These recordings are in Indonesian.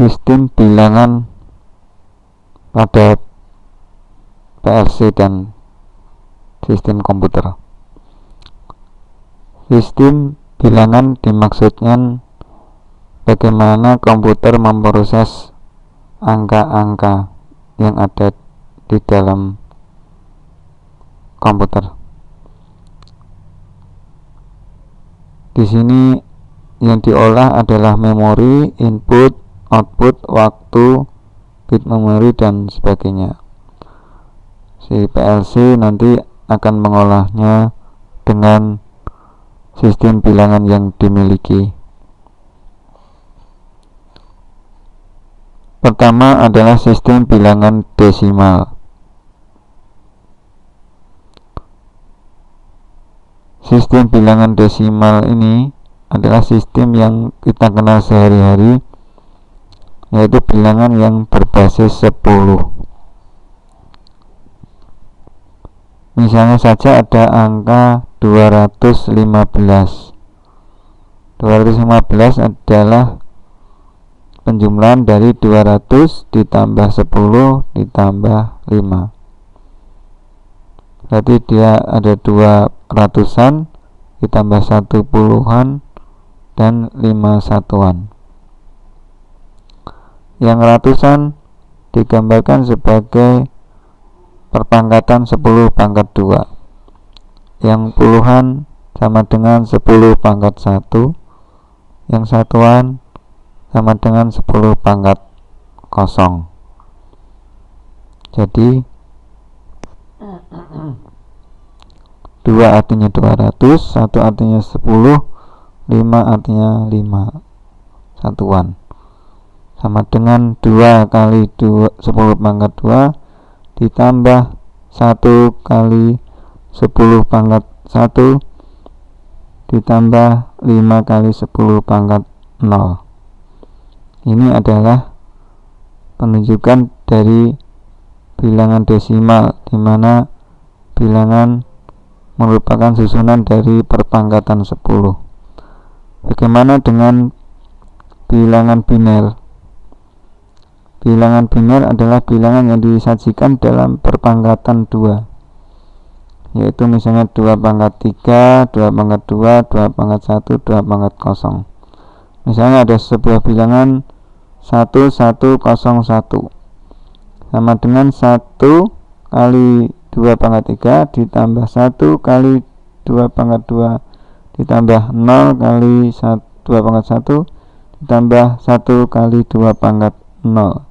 sistem bilangan pada PLC dan sistem komputer. Sistem bilangan dimaksudkan bagaimana komputer memproses angka-angka yang ada di dalam komputer. Di sini yang diolah adalah memori, input, output, waktu, bit memori dan sebagainya. Si PLC nanti akan mengolahnya dengan sistem bilangan yang dimiliki. Pertama adalah sistem bilangan desimal. Sistem bilangan desimal ini adalah sistem yang kita kenal sehari-hari, yaitu bilangan yang berbasis 10. Misalnya saja ada angka 215. 215 adalah penjumlahan dari 200 ditambah 10 ditambah 5. Berarti dia ada 2 ratusan ditambah 1 puluhan dan 5 satuan. Yang ratusan digambarkan sebagai perpangkatan 10 pangkat 2. Yang puluhan sama dengan 10 pangkat 1. Yang satuan sama dengan 10 pangkat 0. Jadi 2 artinya 200, 1 artinya 10, 5 artinya 5 satuan, sama dengan 2 kali 10 pangkat 2 ditambah 1 kali 10 pangkat 1 ditambah 5 kali 10 pangkat 0. Ini adalah penunjukan dari bilangan desimal, di mana bilangan merupakan susunan dari perpangkatan 10. Bagaimana dengan bilangan biner? Bilangan biner adalah bilangan yang disajikan dalam perpangkatan 2, yaitu misalnya 2 pangkat 3, 2 pangkat 2, 2 pangkat 1, 2 pangkat 0. Misalnya ada sebuah bilangan 1101 sama dengan 1 kali 2 pangkat 3 ditambah 1 kali 2 pangkat 2 ditambah 0 kali 2 pangkat 1 ditambah 1 kali 2 pangkat 0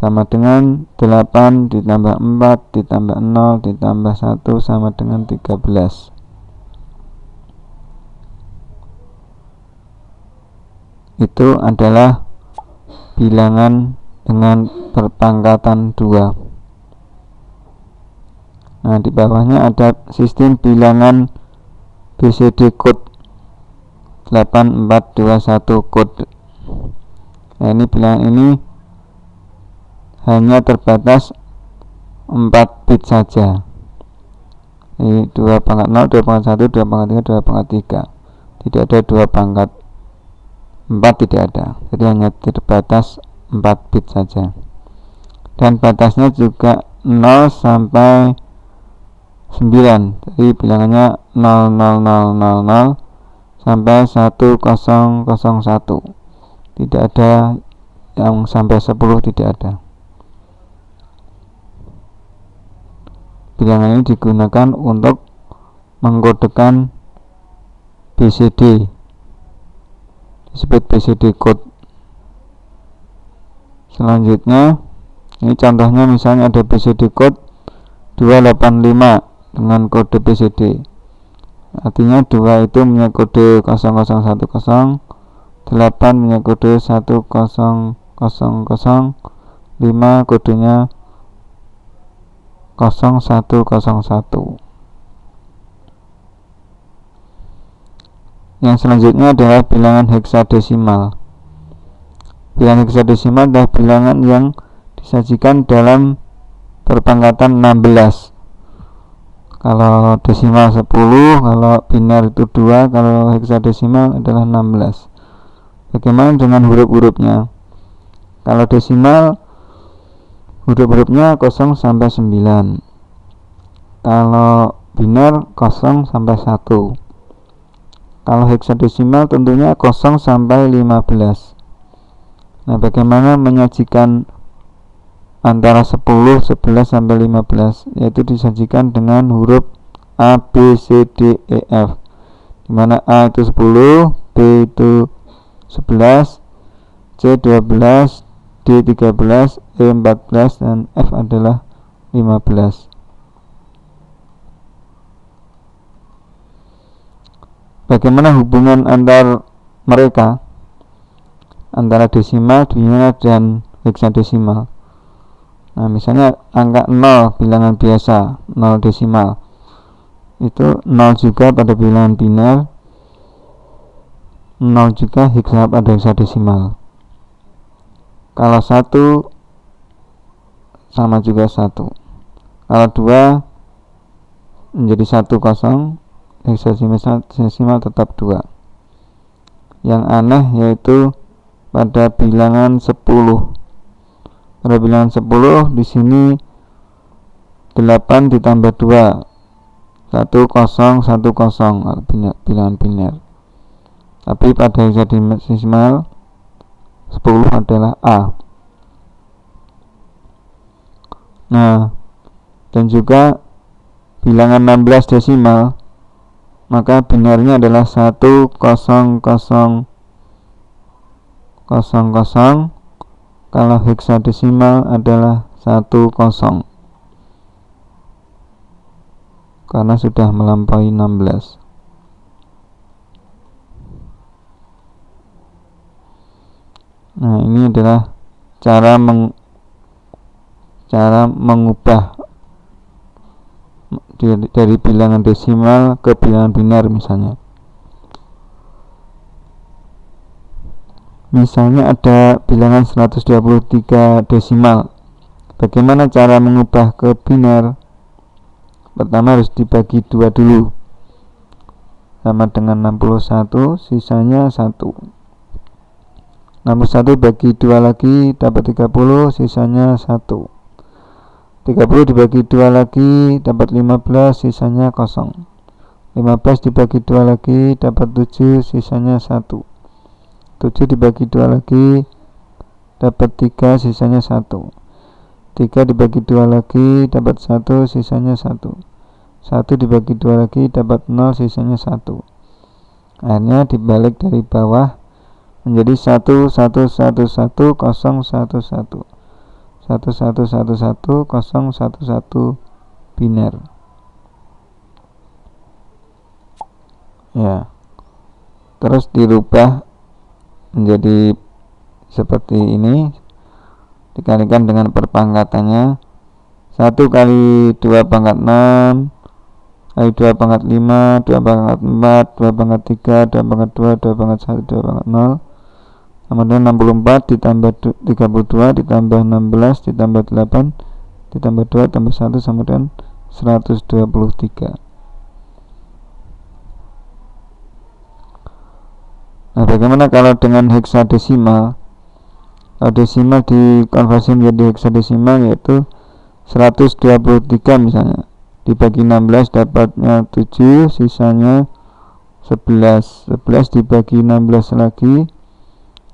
sama dengan 8 ditambah 4 ditambah 0 ditambah 1 sama dengan 13. Itu adalah bilangan dengan perpangkatan 2. Nah, di bawahnya ada sistem bilangan BCD code 8421 code. Nah, ini bilangan ini hanya terbatas 4 bit saja. Ini 2 pangkat 0, 2 pangkat 1, 2 pangkat 3, 2 pangkat 3. Tidak ada 2 pangkat 4, tidak ada. Jadi hanya terbatas 4 bit saja. Dan batasnya juga 0 sampai 9. Jadi bilangannya 00000 sampai 1001. Tidak ada yang sampai 10, tidak ada. Bilangan ini digunakan untuk mengkodekan BCD, disebut BCD code. Selanjutnya, ini contohnya misalnya ada BCD code 285 dengan kode BCD. Artinya 2 itu punya kode 0010, 8 punya kode 1000, 5 kodenya 0101. Yang selanjutnya adalah bilangan heksadesimal. Bilangan heksadesimal adalah bilangan yang disajikan dalam perpangkatan 16. Kalau desimal 10, kalau biner itu 2, kalau heksadesimal adalah 16. Bagaimana dengan huruf-hurufnya? Kalau desimal huruf-hurufnya 0 sampai 9. Kalau biner 0 sampai 1. Kalau heksadesimal tentunya 0 sampai 15. Nah, bagaimana menyajikan antara 10, 11 sampai 15, yaitu disajikan dengan huruf A, B, C, D, E, F, dimana A itu 10, B itu 11, C 12, D 13, E 14, dan F adalah 15. Bagaimana hubungan antar mereka, antara desimal, biner, dan heksadesimal? Nah, misalnya angka 0 bilangan biasa, 0 desimal, itu 0 juga pada bilangan biner, 0 juga pada heksadesimal. Kalau 1 sama juga 1. Kalau 2 menjadi 1 0, heksadesimal tetap 2. Yang aneh yaitu pada bilangan 10. Pada bilangan 10 di sini 8 ditambah 2, 1 0 1 0, bilangan biner. Tapi pada heksadesimal 10 adalah A. Nah, dan juga bilangan 16 desimal, maka binarnya adalah 1 0 0 0 0. Kalau heksadesimal adalah 1 0, karena sudah melampaui 16. Nah, ini adalah cara mengubah dari bilangan desimal ke bilangan biner. Misalnya ada bilangan 123 desimal. Bagaimana cara mengubah ke biner? Pertama harus dibagi 2 dulu, sama dengan 61, sisanya 1. 61 bagi 2 lagi dapat 30, sisanya 1. 30 dibagi 2 lagi dapat 15, sisanya 0. 15 dibagi 2 lagi dapat 7, sisanya 1. 7 dibagi 2 lagi dapat 3, sisanya 1. 3 dibagi 2 lagi dapat 1, sisanya 1. 1 dibagi 2 lagi dapat 0, sisanya 1. Akhirnya dibalik dari bawah menjadi 1 1 1 1 0 1 1 1 1 1 1 0 1 1 biner. Ya. Terus dirubah menjadi seperti ini, dikalikan dengan perpangkatannya. 1 kali 2 pangkat 6 kali 2 pangkat 5, 2 pangkat 4, 2 pangkat 3, 2 pangkat 2, 2 pangkat 1, 2 pangkat 0, kemudian 64 ditambah 32 ditambah 16 ditambah 8 ditambah 2 tambah 1 sama dengan 123. Nah, bagaimana kalau dengan heksadesimal? Kalau desimal dikonversi menjadi heksadesimal, yaitu 123 misalnya, dibagi 16 dapatnya 7, sisanya 11. 11 dibagi 16 lagi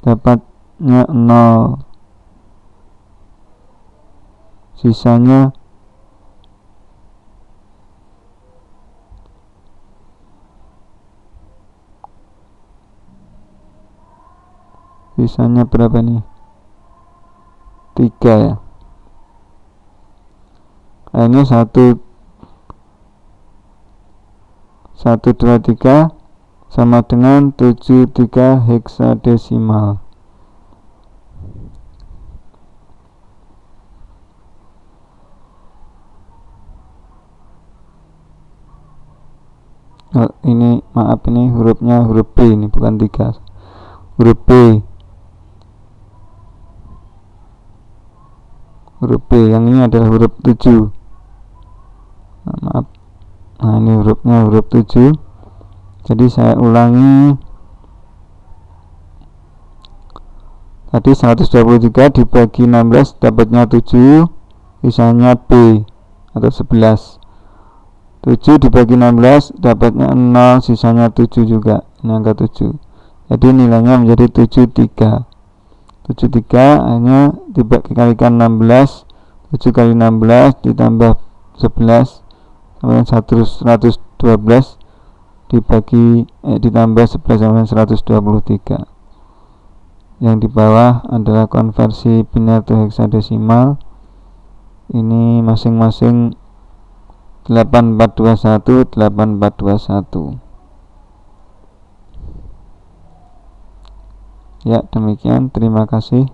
dapatnya 0, sisanya berapa nih? 3 ya. Akhirnya 1 2 3 sama dengan 73 heksadesimal. Oh, ini maaf, ini hurufnya huruf B, ini bukan 3, huruf B. Huruf B, yang ini adalah huruf 7. Maaf. Nah, ini hurufnya huruf 7. Jadi saya ulangi. Tadi 123 dibagi 16 dapatnya 7, sisanya B atau 11. 7 dibagi 16 dapatnya 0, sisanya 7 juga, ini angka 7. Jadi nilainya menjadi 73. 73 hanya dikalikan 16, 7 kali 16 ditambah 11 sama 112 ditambah 11 sama 123. Yang di bawah adalah konversi biner to heksadesimal. Ini masing-masing 8421 8421. Ya, demikian, terima kasih.